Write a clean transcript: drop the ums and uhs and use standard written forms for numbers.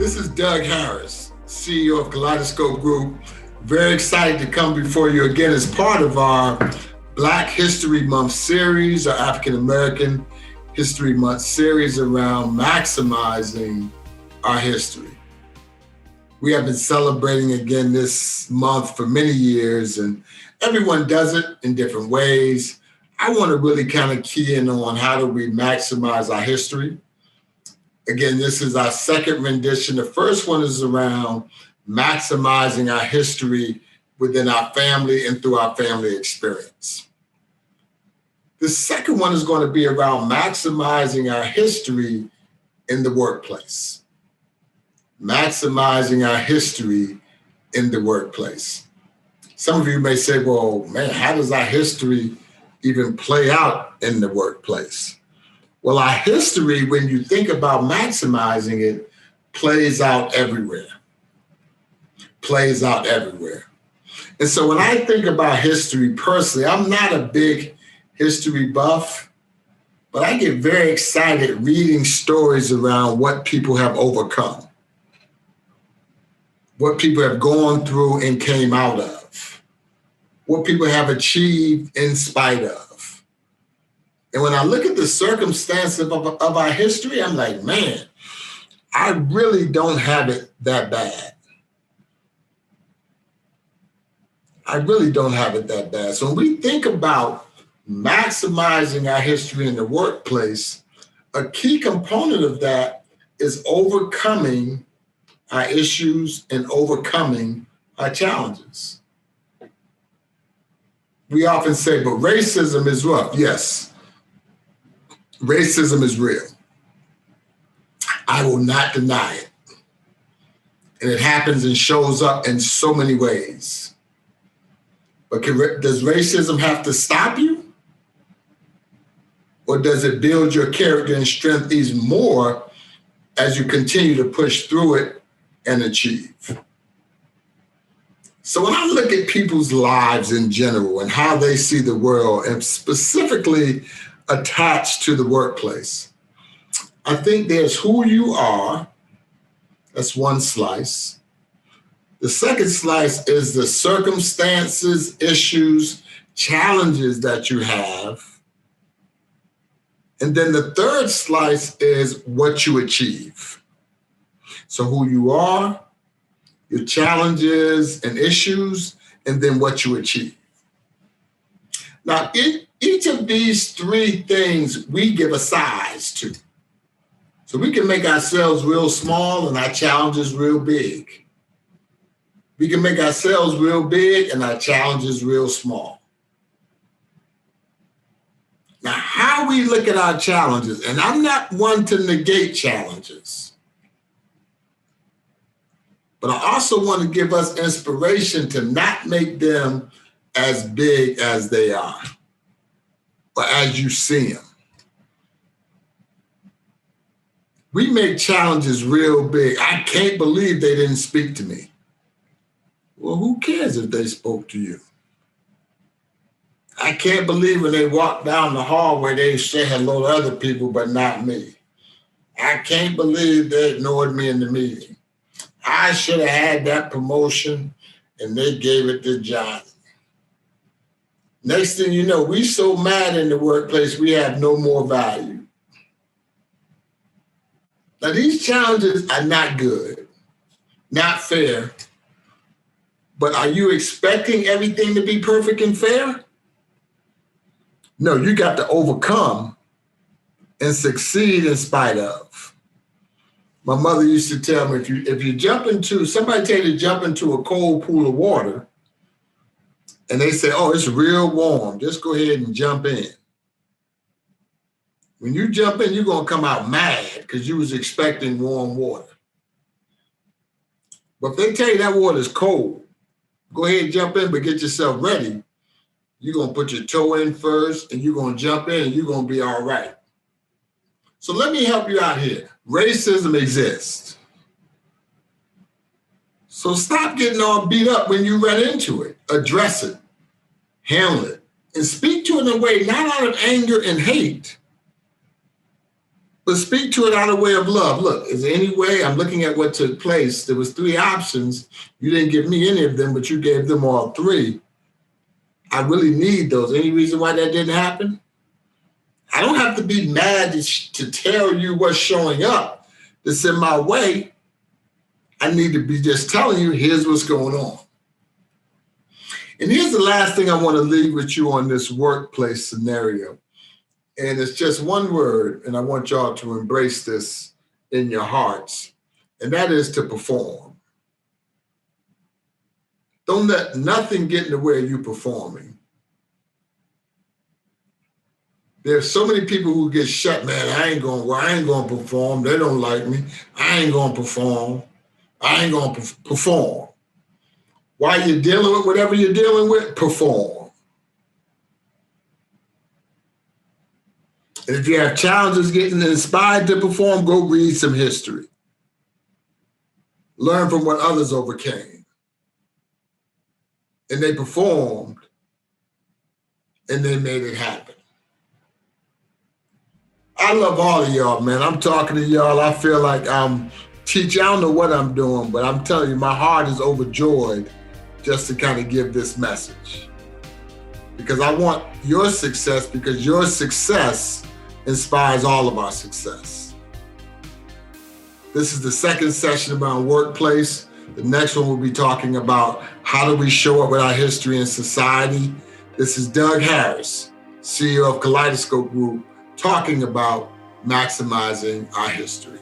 This is Doug Harris, CEO of Kaleidoscope Group. Very excited to come before you again as part of our Black History Month series, our African American History Month series around maximizing our history. We have been celebrating again this month for many years, and everyone does it in different ways. I want to really kind of key in on how do we maximize our history. Again, this is our second rendition. The first one is around maximizing our history within our family and through our family experience. The second one is going to be around maximizing our history in the workplace. Maximizing our history in the workplace. Some of you may say, well, man, how does our history even play out in the workplace? Well, our history, when you think about maximizing it, plays out everywhere. Plays out everywhere. And so when I think about history personally, I'm not a big history buff, but I get very excited reading stories around what people have overcome, what people have gone through and came out of, what people have achieved in spite of. And when I look at the circumstances of our history, I'm like, man, I really don't have it that bad. I really don't have it that bad. So when we think about maximizing our history in the workplace, a key component of that is overcoming our issues and overcoming our challenges. We often say, but racism is rough. Yes, racism is real. I will not deny it. And it happens and shows up in so many ways. But does racism have to stop you? Or does it build your character and strength even more as you continue to push through it and achieve? So when I look at people's lives in general and how they see the world, and specifically attached to the workplace, I think there's who you are. That's one slice. The second slice is the circumstances, issues, challenges that you have. And then the third slice is what you achieve. So who you are, your challenges and issues, and then what you achieve. Now, each of these three things we give a size to. So we can make ourselves real small and our challenges real big. We can make ourselves real big and our challenges real small. Now, how we look at our challenges, and I'm not one to negate challenges, but I also want to give us inspiration to not make them as big as they are, or as you see them. We make challenges real big. I can't believe they didn't speak to me. Well, who cares if they spoke to you? I can't believe when they walked down the hallway, they said hello to other people, but not me. I can't believe they ignored me in the meeting. I should have had that promotion and they gave it to Johnny. Next thing you know, we so mad in the workplace, we have no more value. Now, these challenges are not good, not fair, but are you expecting everything to be perfect and fair? No, you got to overcome and succeed in spite of. My mother used to tell me, if you jump into, somebody tell you to jump into a cold pool of water, and they say, oh, it's real warm, just go ahead and jump in. When you jump in, you're going to come out mad because you was expecting warm water. But if they tell you that water is cold, go ahead and jump in, but get yourself ready. You're going to put your toe in first, and you're going to jump in, and you're going to be all right. So let me help you out here. Racism exists. So stop getting all beat up when you run into it. Address it, handle it, and speak to it in a way not out of anger and hate, But speak to it out of way of love. Look, is there any way? I'm looking at what took place. There was 3 options. You didn't give me any of them, but you gave them all 3. I really need those. Any reason why that didn't happen? I don't have to be mad to tell you what's showing up that's in my way. I need to be just telling you, here's what's going on. And here's the last thing I want to leave with you on this workplace scenario. And it's just one word, and I want y'all to embrace this in your hearts, and that is to perform. Don't let nothing get in the way of you performing. There's so many people who get shut, man, I ain't gonna perform. They don't like me. I ain't gonna perform. I ain't gonna perform. While you're dealing with whatever you're dealing with, perform. And if you have challenges getting inspired to perform, go read some history. Learn from what others overcame. And they performed, and they made it happen. I love all of y'all, man. I'm talking to y'all. I feel like I'm teaching. I don't know what I'm doing, but I'm telling you, my heart is overjoyed just to kind of give this message. Because I want your success, because your success inspires all of our success. This is the second session about workplace. The next one we'll be talking about how do we show up with our history in society. This is Doug Harris, CEO of Kaleidoscope Group, talking about maximizing our history.